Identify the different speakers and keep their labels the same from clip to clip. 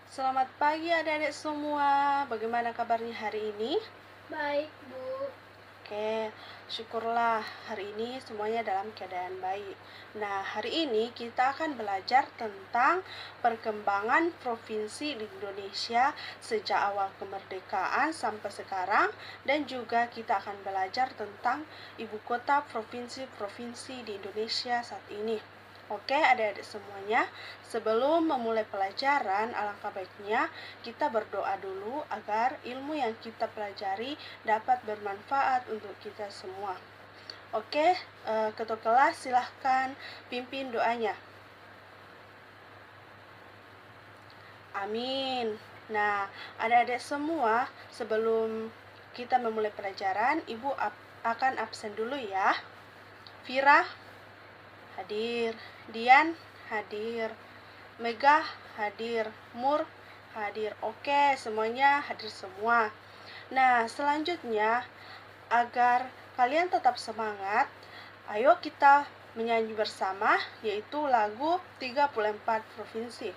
Speaker 1: Selamat pagi adik-adik semua. Bagaimana kabarnya hari ini?
Speaker 2: Baik, Bu.
Speaker 1: Oke, syukurlah hari ini semuanya dalam keadaan baik. Nah, hari ini kita akan belajar tentang perkembangan provinsi di Indonesia sejak awal kemerdekaan sampai sekarang, dan juga kita akan belajar tentang ibu kota provinsi-provinsi di Indonesia saat ini. Oke, adik-adik semuanya, sebelum memulai pelajaran, alangkah baiknya kita berdoa dulu agar ilmu yang kita pelajari dapat bermanfaat untuk kita semua. Oke, ketua kelas silahkan pimpin doanya. Amin. Nah, adik-adik semua, sebelum kita memulai pelajaran, Ibu akan absen dulu ya. Vira hadir, Dian hadir, Mega hadir, Mur hadir. Oke, semuanya hadir semua. Nah, selanjutnya agar kalian tetap semangat, ayo kita menyanyi bersama, yaitu lagu 34 Provinsi.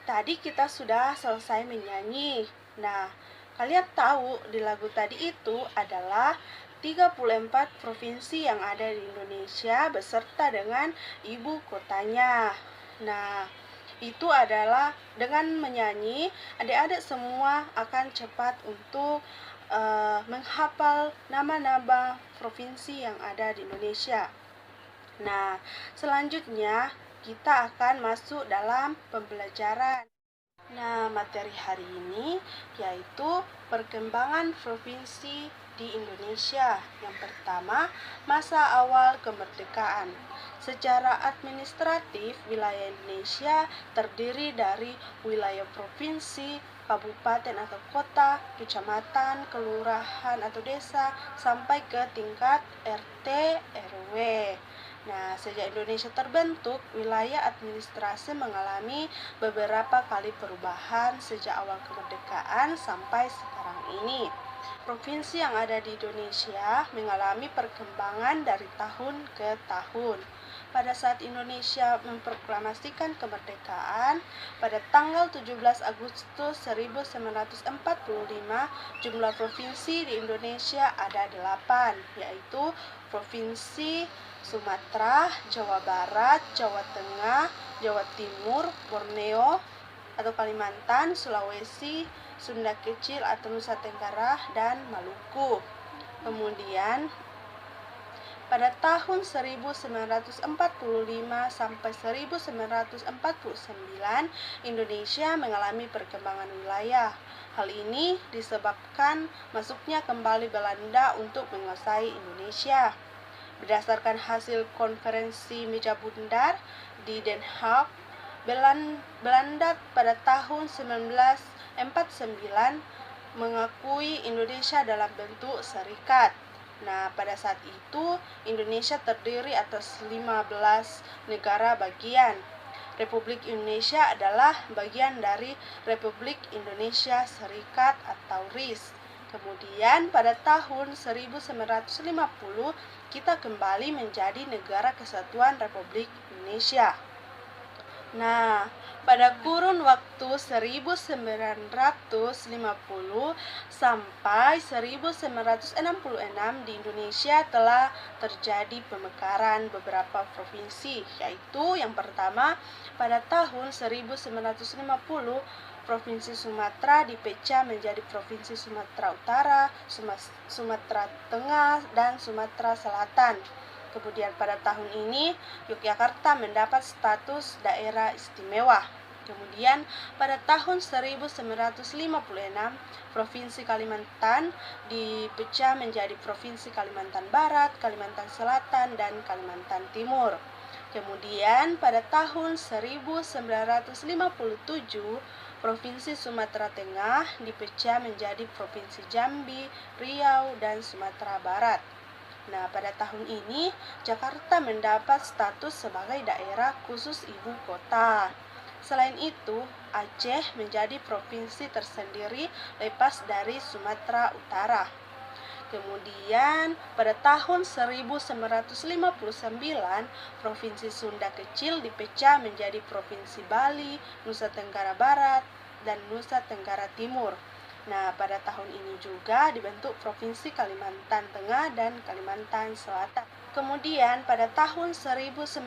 Speaker 1: Tadi kita sudah selesai menyanyi. Nah, kalian tahu di lagu tadi itu adalah 34 provinsi yang ada di Indonesia beserta dengan ibu kotanya. Nah, itu adalah dengan menyanyi, adik-adik semua akan cepat untuk menghafal nama-nama provinsi yang ada di Indonesia. Nah, selanjutnya kita akan masuk dalam pembelajaran. Nah, materi hari ini yaitu perkembangan provinsi di Indonesia. Yang pertama, masa awal kemerdekaan. Secara administratif, wilayah Indonesia terdiri dari wilayah provinsi, kabupaten atau kota, kecamatan, kelurahan atau desa, sampai ke tingkat RT RW. Nah, sejak Indonesia terbentuk, wilayah administrasi mengalami beberapa kali perubahan sejak awal kemerdekaan sampai sekarang ini. Provinsi yang ada di Indonesia mengalami perkembangan dari tahun ke tahun. Pada saat Indonesia memproklamasikan kemerdekaan, pada tanggal 17 Agustus 1945, jumlah provinsi di Indonesia ada 8, yaitu Provinsi Sumatera, Jawa Barat, Jawa Tengah, Jawa Timur, Borneo atau Kalimantan, Sulawesi, Sunda Kecil atau Nusa Tenggara, dan Maluku. Kemudian Pada tahun 1945 sampai 1949, Indonesia mengalami perkembangan wilayah. Hal ini disebabkan masuknya kembali Belanda untuk menguasai Indonesia. Berdasarkan hasil konferensi meja bundar di Den Haag, Belanda pada tahun 1949 mengakui Indonesia dalam bentuk serikat. Nah, pada saat itu Indonesia terdiri atas 15 negara bagian. Republik Indonesia adalah bagian dari Republik Indonesia Serikat atau RIS. Kemudian pada tahun 1950 kita kembali menjadi Negara Kesatuan Republik Indonesia. Nah, pada kurun waktu 1950 sampai 1966 di Indonesia telah terjadi pemekaran beberapa provinsi, yaitu yang pertama pada tahun 1950 Provinsi Sumatera dipecah menjadi Provinsi Sumatera Utara, Sumatera Tengah, dan Sumatera Selatan. Kemudian pada tahun ini Yogyakarta mendapat status daerah istimewa. Kemudian pada tahun 1956 Provinsi Kalimantan dipecah menjadi Provinsi Kalimantan Barat, Kalimantan Selatan, dan Kalimantan Timur. Kemudian pada tahun 1957 Provinsi Sumatera Tengah dipecah menjadi Provinsi Jambi, Riau, dan Sumatera Barat. Nah, pada tahun ini Jakarta mendapat status sebagai daerah khusus ibu kota. Selain itu, Aceh menjadi provinsi tersendiri lepas dari Sumatera Utara. Kemudian pada tahun 1959 Provinsi Sunda Kecil dipecah menjadi Provinsi Bali, Nusa Tenggara Barat, dan Nusa Tenggara Timur. Nah, pada tahun ini juga dibentuk Provinsi Kalimantan Tengah dan Kalimantan Selatan. Kemudian pada tahun 1960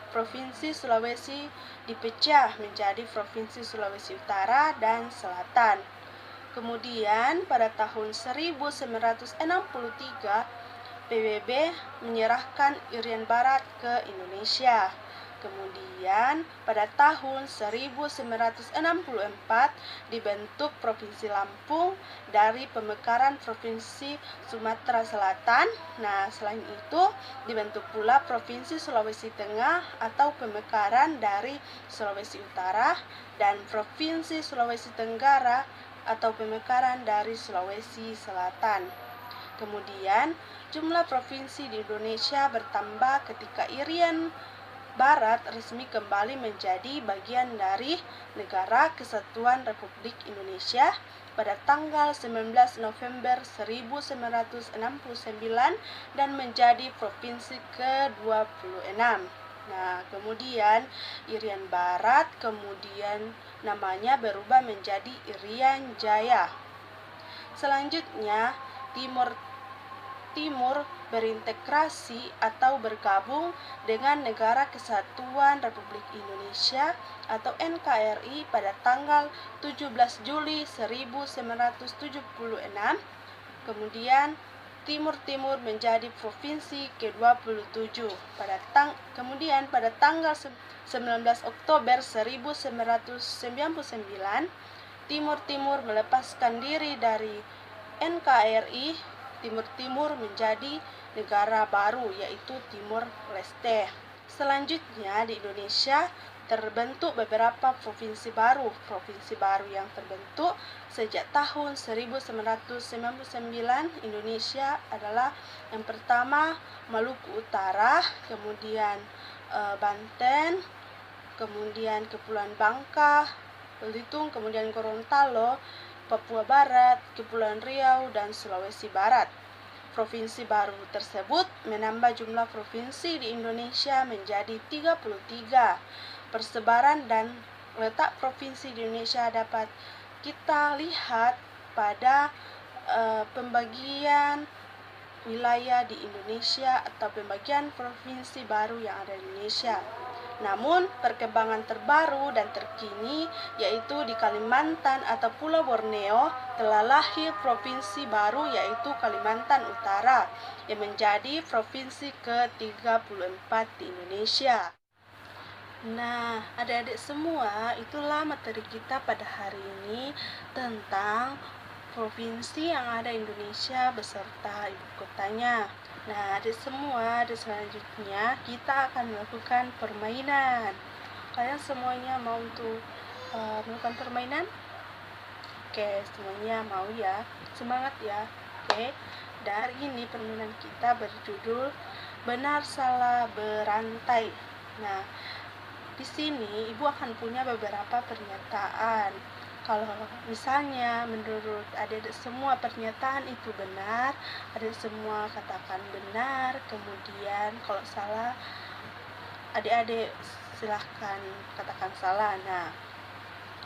Speaker 1: Provinsi Sulawesi dipecah menjadi Provinsi Sulawesi Utara dan Selatan. Kemudian pada tahun 1963 PBB menyerahkan Irian Barat ke Indonesia. Kemudian pada tahun 1964 dibentuk Provinsi Lampung dari pemekaran Provinsi Sumatera Selatan. Nah, selain itu dibentuk pula Provinsi Sulawesi Tengah atau pemekaran dari Sulawesi Utara dan Provinsi Sulawesi Tenggara atau pemekaran dari Sulawesi Selatan. Kemudian jumlah provinsi di Indonesia bertambah ketika Irian Barat resmi kembali menjadi bagian dari Negara Kesatuan Republik Indonesia pada tanggal 19 November 1969 dan menjadi provinsi ke-26. Nah, kemudian Irian Barat kemudian namanya berubah menjadi Irian Jaya. Selanjutnya, Timur berintegrasi atau bergabung dengan Negara Kesatuan Republik Indonesia atau NKRI pada tanggal 17 Juli 1976. Kemudian Timur menjadi provinsi ke-27 kemudian pada tanggal 19 Oktober 1999 Timur melepaskan diri dari NKRI. Timur menjadi negara baru yaitu Timor Leste. Selanjutnya di Indonesia terbentuk beberapa provinsi baru. Provinsi baru yang terbentuk sejak tahun 1999 Indonesia adalah yang pertama Maluku Utara, kemudian Banten, kemudian Kepulauan Bangka, Belitung, kemudian Gorontalo, Papua Barat, Kepulauan Riau, dan Sulawesi Barat. Provinsi baru tersebut menambah jumlah provinsi di Indonesia menjadi 33. Persebaran dan letak provinsi di Indonesia dapat kita lihat pada pembagian wilayah di Indonesia atau pembagian provinsi baru yang ada di Indonesia. Namun, perkembangan terbaru dan terkini yaitu di Kalimantan atau Pulau Borneo telah lahir provinsi baru yaitu Kalimantan Utara yang menjadi provinsi ke-34 di Indonesia. Nah, adik-adik semua, itulah materi kita pada hari ini tentang provinsi yang ada di Indonesia beserta ibu kotanya. Nah, adik semua, di selanjutnya kita akan melakukan permainan. Kalian semuanya mau untuk melakukan permainan? Oke, semuanya mau ya? Semangat ya. Oke. Dari ini permainan kita berjudul Benar Salah Berantai. Nah, di sini ibu akan punya beberapa pernyataan. Kalau misalnya menurut adik-adik semua pernyataan itu benar, adik semua katakan benar. Kemudian kalau salah, adik-adik silahkan katakan salah. Nah,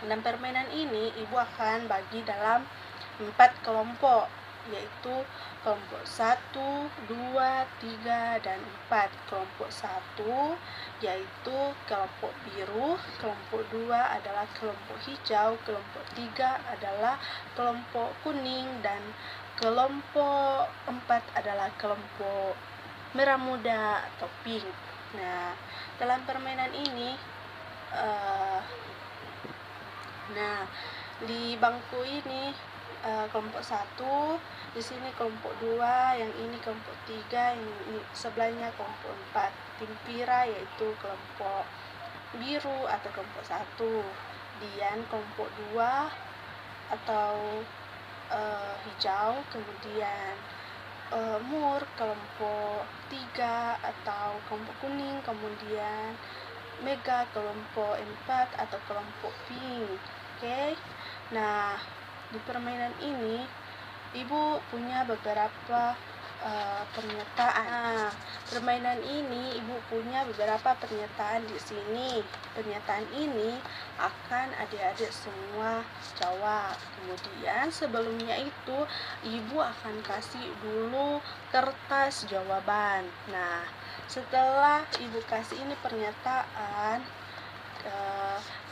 Speaker 1: dalam permainan ini ibu akan bagi dalam 4 kelompok, yaitu kelompok 1, 2, 3, dan 4. Kelompok 1 yaitu kelompok biru, kelompok 2 adalah kelompok hijau, kelompok 3 adalah kelompok kuning, dan kelompok 4 adalah kelompok merah muda atau pink. Nah, dalam permainan ini di bangku ini kelompok 1, di sini kelompok 2, yang ini kelompok 3, yang ini sebelahnya kelompok 4. Tim Pira yaitu kelompok biru atau kelompok 1. Dian kelompok 2 atau hijau, kemudian Mur kelompok 3 atau kelompok kuning, kemudian Mega kelompok 4 atau kelompok pink. Oke. Nah, di permainan ini ibu punya beberapa pernyataan. Nah, permainan ini ibu punya beberapa pernyataan di sini. Pernyataan ini akan adik-adik semua jawab. Kemudian sebelumnya itu ibu akan kasih dulu kertas jawaban. Nah, setelah ibu kasih ini pernyataan,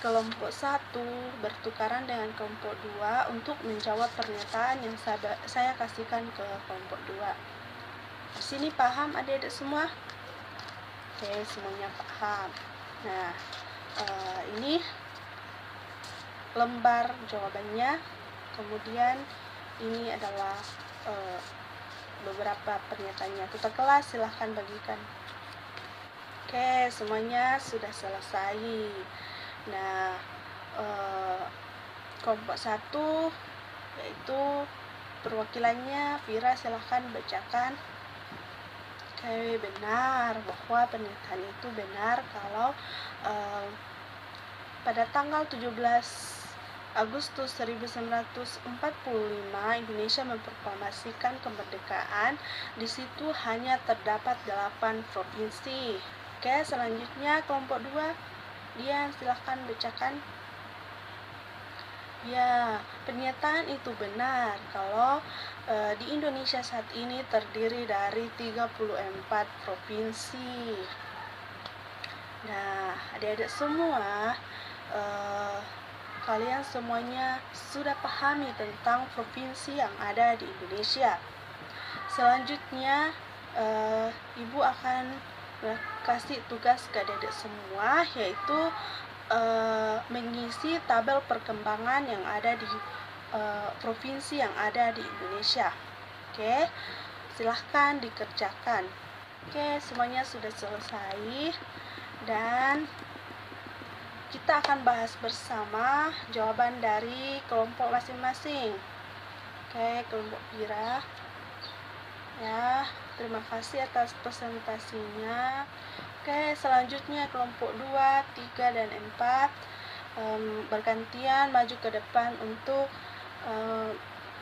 Speaker 1: kelompok 1 bertukaran dengan kelompok 2 untuk menjawab pernyataan yang saya kasihkan ke kelompok 2. Di sini paham adik-adik semua? Oke, semuanya paham. Nah, ini lembar jawabannya. Kemudian ini adalah beberapa pernyataannya. Tutor kelas silahkan bagikan. Oke, semuanya sudah selesai. Nah, kelompok 1 yaitu perwakilannya Vira, silahkan bacakan. Oke, benar bahwa pernyataan itu benar kalau pada tanggal 17 Agustus 1945 Indonesia memproklamasikan kemerdekaan. Di situ hanya terdapat 8 provinsi. Oke, selanjutnya kelompok 2. Dian, silahkan bacakan. Ya, pernyataan itu benar kalau di Indonesia saat ini terdiri dari 34 provinsi. Nah, adik-adik semua, kalian semuanya sudah pahami tentang provinsi yang ada di Indonesia. Selanjutnya, ibu akan kasih tugas ke adik-adik semua, yaitu mengisi tabel perkembangan yang ada di provinsi yang ada di Indonesia. Oke, silahkan dikerjakan. Oke, semuanya sudah selesai dan kita akan bahas bersama jawaban dari kelompok masing-masing. Oke, kelompok Pira. Ya, terima kasih atas presentasinya. Oke, selanjutnya kelompok 2, 3, dan 4 bergantian maju ke depan untuk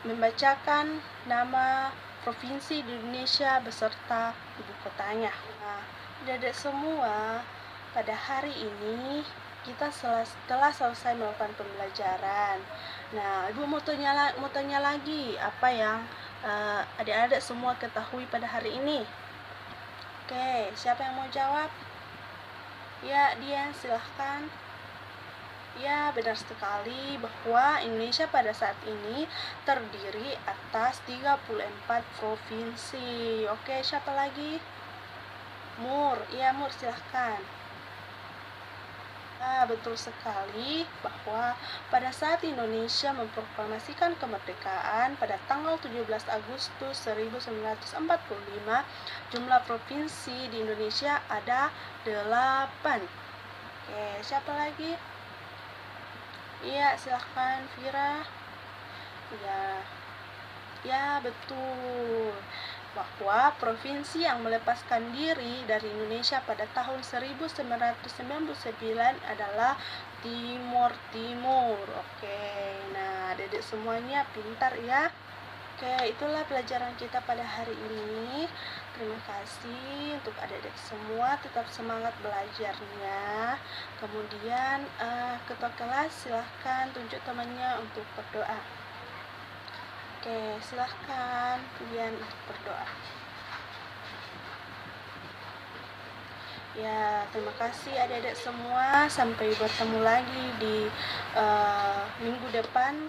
Speaker 1: membacakan nama provinsi di Indonesia beserta ibu kotanya. Nah, adik-adik semua, pada hari ini kita telah selesai melakukan pembelajaran. Nah, ibu mau tanya lagi apa yang adik-adik semua ketahui pada hari ini. Oke, siapa yang mau jawab? Ya, Dian, silahkan. Ya, benar sekali bahwa Indonesia pada saat ini terdiri atas 34 provinsi. Oke, siapa lagi? Mur. Iya, Mur, silahkan. Betul sekali bahwa pada saat Indonesia memproklamasikan kemerdekaan pada tanggal 17 Agustus 1945, jumlah provinsi di Indonesia ada 8. Oke, siapa lagi? Iya, silahkan Vira. Ya, ya betul. Bahwa provinsi yang melepaskan diri dari Indonesia pada tahun 1999 adalah Timor Timur. Oke, nah dedek semuanya pintar ya. Oke, itulah pelajaran kita pada hari ini. Terima kasih untuk adik-adik semua, tetap semangat belajarnya. Kemudian ketua kelas silahkan tunjuk temannya untuk berdoa. Oke, silahkan kalian berdoa. Ya, terima kasih adik-adik semua. Sampai bertemu lagi di minggu depan.